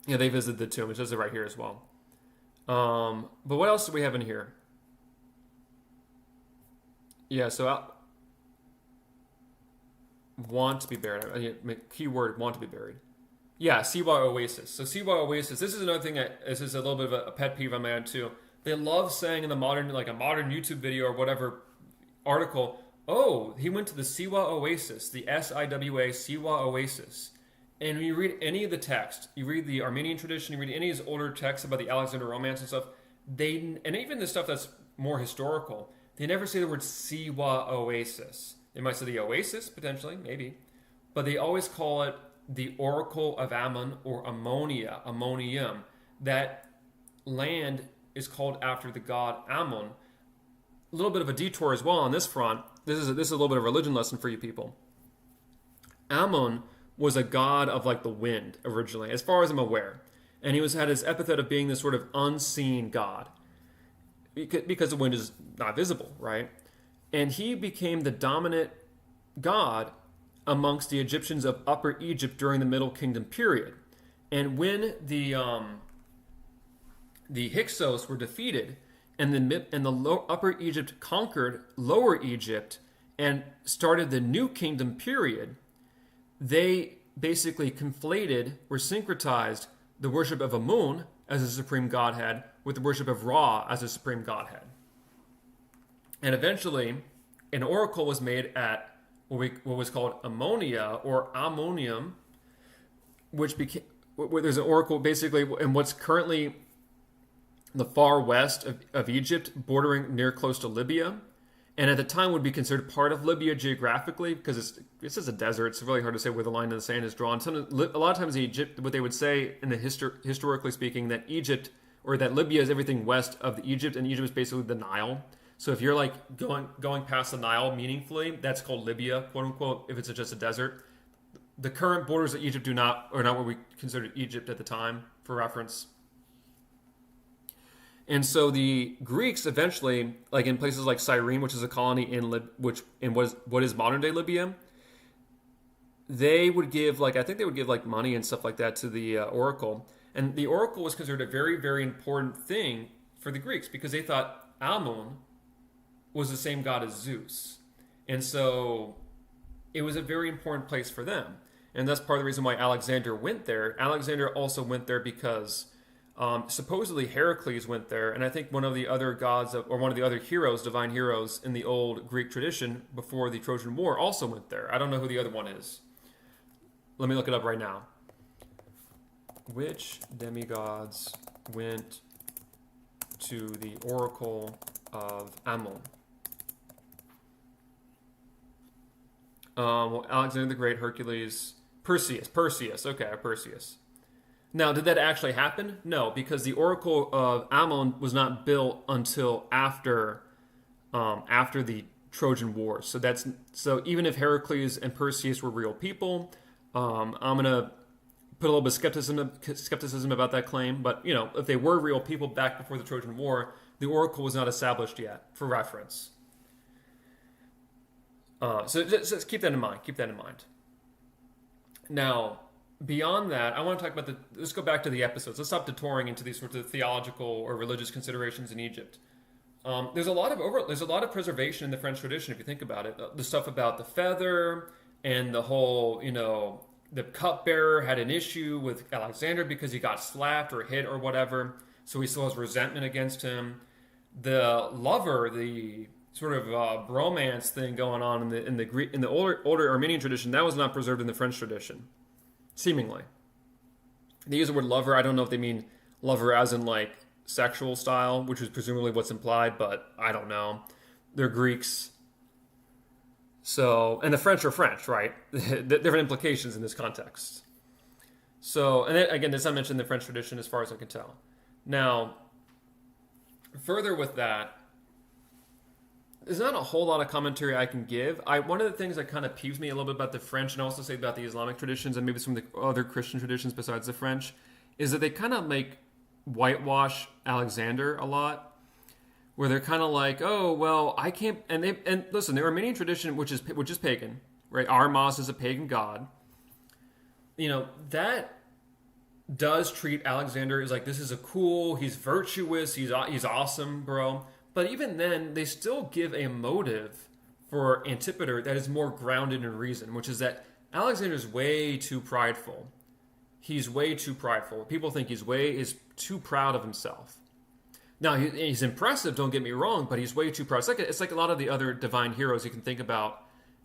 Yeah, they visited the tomb. It says it right here as well. But what else do we have in here? Yeah, so want to be buried. Keyword want to be buried. Yeah, Siwa Oasis. So Siwa Oasis. This is another thing this is a little bit of a pet peeve on my own too. They love saying in the modern, like a modern YouTube video or whatever article, oh, he went to the Siwa Oasis, the Siwa Siwa Oasis. And when you read any of the text, you read the Armenian tradition, you read any of his older texts about the Alexander Romance and stuff, and even the stuff that's more historical, they never say the word Siwa Oasis. They might say the Oasis, potentially, maybe, but they always call it the Oracle of Ammon or Ammonia, Ammonium. That land is called after the god Ammon. A little bit of a detour as well on this front. This is a little bit of a religion lesson for you people. Ammon was a god of like the wind originally, as far as I'm aware. And he had his epithet of being this sort of unseen god. Because the wind is not visible, right? And he became the dominant god amongst the Egyptians of Upper Egypt during the Middle Kingdom period. And when the Hyksos were defeated and the Upper Egypt conquered Lower Egypt and started the New Kingdom period, they basically conflated or syncretized the worship of Amun as a supreme godhead with the worship of Ra as a supreme godhead. And eventually, an oracle was made at what was called Ammonia or Ammonium, which became where there's an oracle basically in what's currently the far west of Egypt, bordering near close to Libya, and at the time would be considered part of Libya geographically because it's just a desert. It's really hard to say where the line in the sand is drawn. A lot of times, Egypt, what they would say in the historically speaking, that Egypt or that Libya is everything west of Egypt, and Egypt is basically the Nile. So if you're like going past the Nile meaningfully, that's called Libya, quote unquote. If it's just a desert, the current borders of Egypt are not what we considered Egypt at the time, for reference. And so the Greeks eventually, like in places like Cyrene, which is a colony in what is modern day Libya, they would give money and stuff like that to the oracle. And the oracle was considered a very, very important thing for the Greeks because they thought Ammon was the same god as Zeus. And so it was a very important place for them. And that's part of the reason why Alexander went there. Alexander also went there because supposedly Heracles went there, and I think one of the other gods or one of the other heroes, divine heroes in the old Greek tradition before the Trojan War also went there. I don't know who the other one is. Let me look it up right now. Which demigods went to the Oracle of Ammon? Alexander the Great, Hercules, Perseus. Okay, Perseus. Now, did that actually happen? No, because the Oracle of Ammon was not built until after the Trojan War. So even if Heracles and Perseus were real people, I'm gonna put a little bit of skepticism about that claim. But if they were real people back before the Trojan War, the Oracle was not established yet, for reference. So just keep that in mind. Keep that in mind. Now, beyond that, I want to talk about let's go back to the episodes. Let's stop detouring into these sorts of theological or religious considerations in Egypt. There's a lot of preservation in the French tradition, if you think about it. The stuff about the feather and the whole, the cupbearer had an issue with Alexander because he got slapped or hit or whatever, so he still has resentment against him. The lover, the sort of bromance thing going on in the older Armenian tradition, that was not preserved in the French tradition. Seemingly. They use the word lover. I don't know if they mean lover as in like sexual style, which is presumably what's implied, but I don't know. They're Greeks. So, and the French are French, right? Different implications in this context. So, and then, again, this I mentioned the French tradition as far as I can tell. Now, further with that, there's not a whole lot of commentary I can give. One of the things that kind of peeves me a little bit about the French, and also say about the Islamic traditions and maybe some of the other Christian traditions besides the French, is that they kind of whitewash Alexander a lot, where they're kind of like, oh well, I can't. And listen, the Armenian tradition, which is pagan, right? Armas is a pagan god. That does treat Alexander as like, this is he's virtuous, he's awesome, bro. But even then, they still give a motive for Antipater that is more grounded in reason, which is that Alexander's way too prideful. He's way too prideful. People think is too proud of himself. Now, he's impressive, don't get me wrong, but he's way too proud. It's like a lot of the other divine heroes you can think about,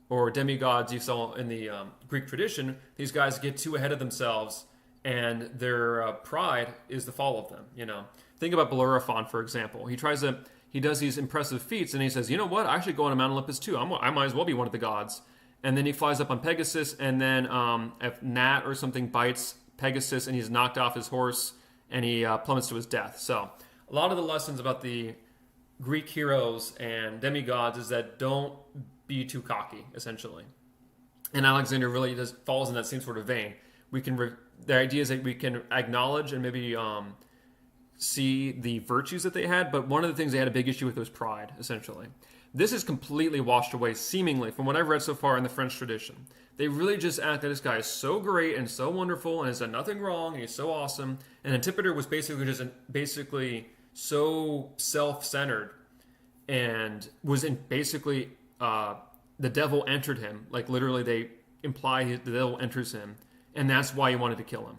or demigods you saw in the Greek tradition. These guys get too ahead of themselves, and their pride is the fall of them, Think about Bellerophon, for example. He does these impressive feats, and he says, you know what, I should go on Mount Olympus too. I might as well be one of the gods. And then he flies up on Pegasus, and then a gnat or something bites Pegasus, and he's knocked off his horse, and he plummets to his death. So a lot of the lessons about the Greek heroes and demigods is that don't be too cocky, essentially. And Alexander really falls in that same sort of vein. The idea is that we can acknowledge and maybe see the virtues that they had, but one of the things they had a big issue with was pride, essentially. This is completely washed away, seemingly, from what I've read so far in the French tradition. They really just act that this guy is so great and so wonderful and has done nothing wrong and he's so awesome. And Antipater was basically so self-centered and was basically the devil entered him. Like literally they imply the devil enters him, and that's why he wanted to kill him.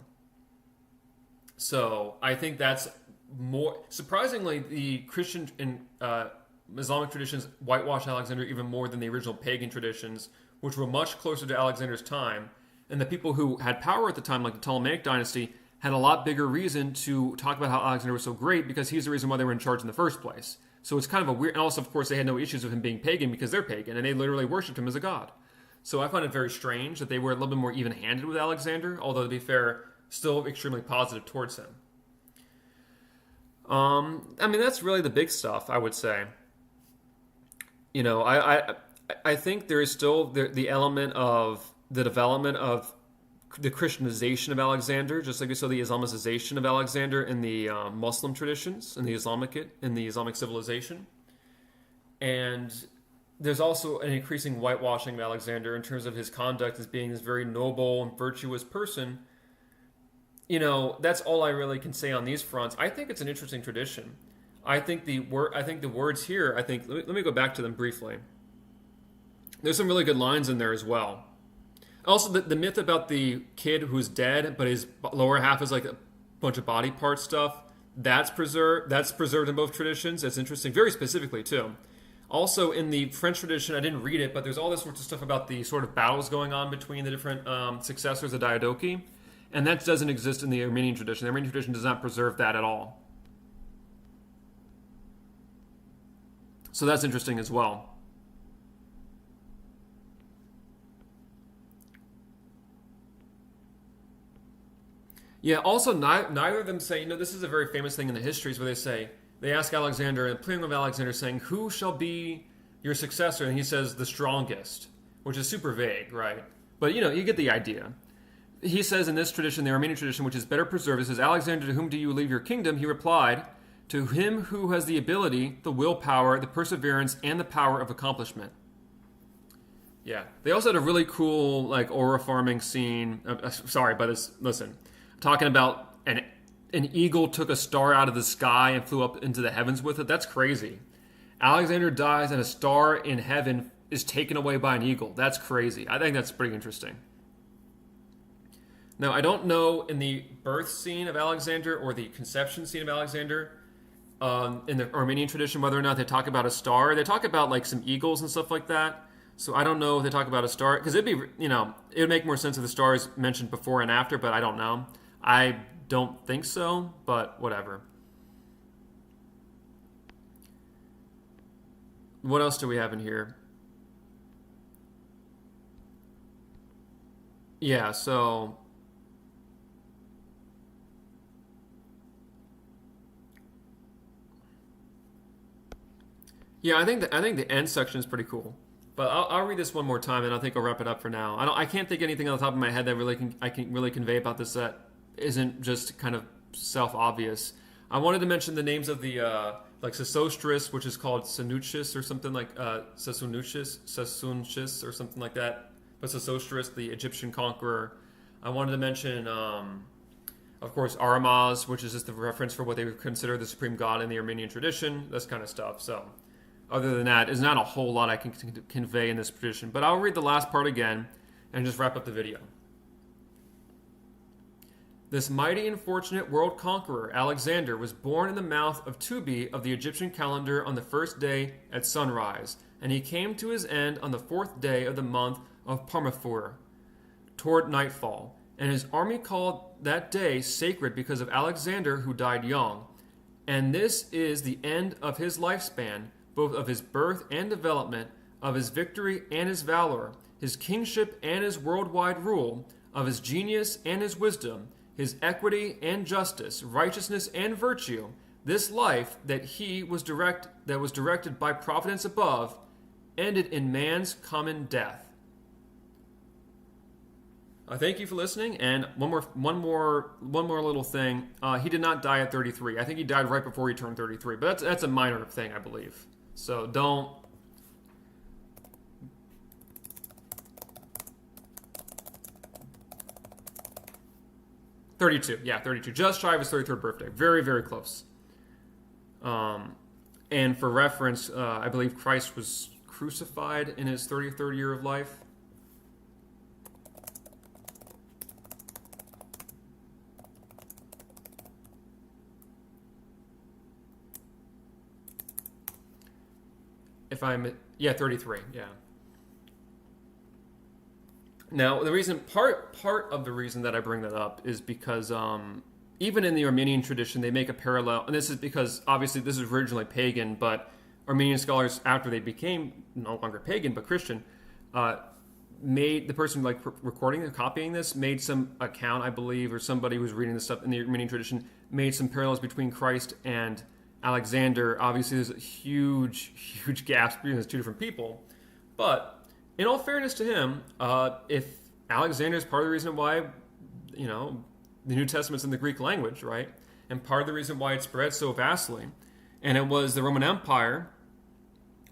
So I think that's more surprisingly the Christian and Islamic traditions whitewash Alexander even more than the original pagan traditions, which were much closer to Alexander's time. And the people who had power at the time, like the Ptolemaic dynasty, had a lot bigger reason to talk about how Alexander was so great because he's the reason why they were in charge in the first place. So it's kind of a weird, and also, of course, they had no issues with him being pagan because they're pagan, and they literally worshipped him as a god. So I find it very strange that they were a little bit more even-handed with Alexander, although, to be fair, still extremely positive towards him. That's really the big stuff, I would say. I think there is still the element of the development of the Christianization of Alexander, just like we saw the Islamicization of Alexander in the Muslim traditions, in the Islamic civilization. And there's also an increasing whitewashing of Alexander in terms of his conduct as being this very noble and virtuous person. That's all I really can say on these fronts. I think it's an interesting tradition. I think the words here, let me go back to them briefly. There's some really good lines in there as well. Also, the myth about the kid who's dead, but his lower half is like a bunch of body part stuff, that's preserved. That's preserved in both traditions. It's interesting, very specifically too. Also, in the French tradition, I didn't read it, but there's all this sorts of stuff about the sort of battles going on between the different successors of Diadochi, and that doesn't exist in the Armenian tradition. The Armenian tradition does not preserve that at all. So that's interesting as well. Yeah, also, neither of them say, this is a very famous thing in the histories where they ask Alexander, and pleading with Alexander, saying, who shall be your successor? And he says, the strongest, which is super vague, right? But, you get the idea. He says in this tradition, the Armenian tradition, which is better preserved, it says, Alexander, to whom do you leave your kingdom? He replied, to him who has the ability, the willpower, the perseverance, and the power of accomplishment. Yeah. They also had a really cool, aura farming scene. Listen. Talking about an eagle took a star out of the sky and flew up into the heavens with it. That's crazy. Alexander dies and a star in heaven is taken away by an eagle. That's crazy. I think that's pretty interesting. Now, I don't know in the birth scene of Alexander or the conception scene of Alexander in the Armenian tradition whether or not they talk about a star. They talk about some eagles and stuff like that. So I don't know if they talk about a star because it would make more sense if the star is mentioned before and after, but I don't know. I don't think so, but whatever. What else do we have in here? Yeah, so I think the end section is pretty cool. But I'll read this one more time, and I think I'll wrap it up for now. I can't think of anything on the top of my head that I can really convey about this that isn't just kind of self-obvious. I wanted to mention the names of the Sesostris, which is called Sanuchis or something like Sasunchis or something like that. But Sesostris, the Egyptian conqueror. I wanted to mention, of course, Aramaz, which is just the reference for what they would consider the supreme god in the Armenian tradition. This kind of stuff. So other than that, is not a whole lot I can convey in this tradition. But I'll read the last part again and just wrap up the video. This mighty and fortunate world conqueror, Alexander, was born in the mouth of Tubi of the Egyptian calendar on the first day at sunrise, and he came to his end on the 4th day of the month of Parmafur, toward nightfall. And his army called that day sacred because of Alexander, who died young. And this is the end of his lifespan, both of his birth and development, of his victory and his valor, his kingship and his worldwide rule, of his genius and his wisdom, his equity and justice, righteousness and virtue, this life that was directed by providence above, ended in man's common death. Thank you for listening. And one more little thing. He did not die at 33. I think he died right before he turned 33. But that's a minor thing, I believe. So don't. Yeah, 32. Just shy of his 33rd birthday. Very, very close. And for reference, I believe Christ was crucified in his 33rd year of life. If I'm, yeah, 33, yeah. Now, the reason, part of the reason that I bring that up is because even in the Armenian tradition, they make a parallel, and this is because, obviously, this is originally pagan, but Armenian scholars, after they became no longer pagan, but Christian, made, the person like recording and copying this, made some account, I believe, or somebody who was reading this stuff in the Armenian tradition, made some parallels between Christ and Alexander. Obviously, there's a huge gaps between those two different people. But in all fairness to him, if Alexander is part of the reason why, the New Testament's in the Greek language, right? And part of the reason why it spread so vastly, and it was the Roman Empire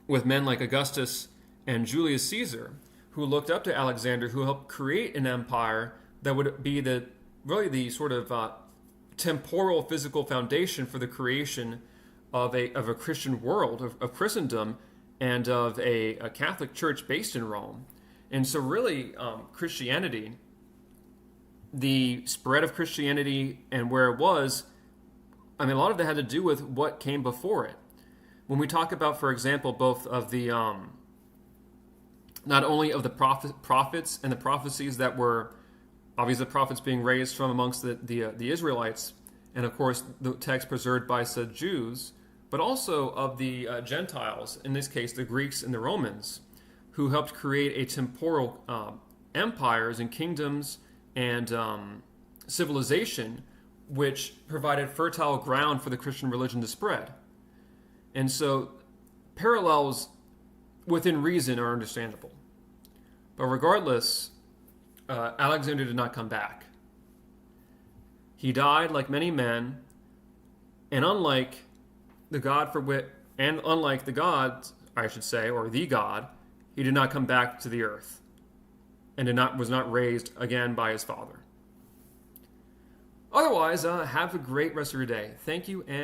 with men like Augustus and Julius Caesar who looked up to Alexander, who helped create an empire that would be the sort of temporal physical foundation for the creation of a Christian world, of Christendom, and of a Catholic Church based in Rome. And so really, Christianity, the spread of Christianity and where it was, a lot of that had to do with what came before it. When we talk about, for example, both of the, not only of the prophets and the prophecies that were, obviously the prophets being raised from amongst the Israelites, and of course the text preserved by said Jews, but also of the Gentiles, in this case the Greeks and the Romans, who helped create a temporal empires and kingdoms and civilization which provided fertile ground for the Christian religion to spread. And so parallels within reason are understandable. But regardless, Alexander did not come back. He died like many men, and unlike the God, I should say, or the God, he did not come back to the earth, and was not raised again by his Father. Otherwise, have a great rest of your day. Thank you, and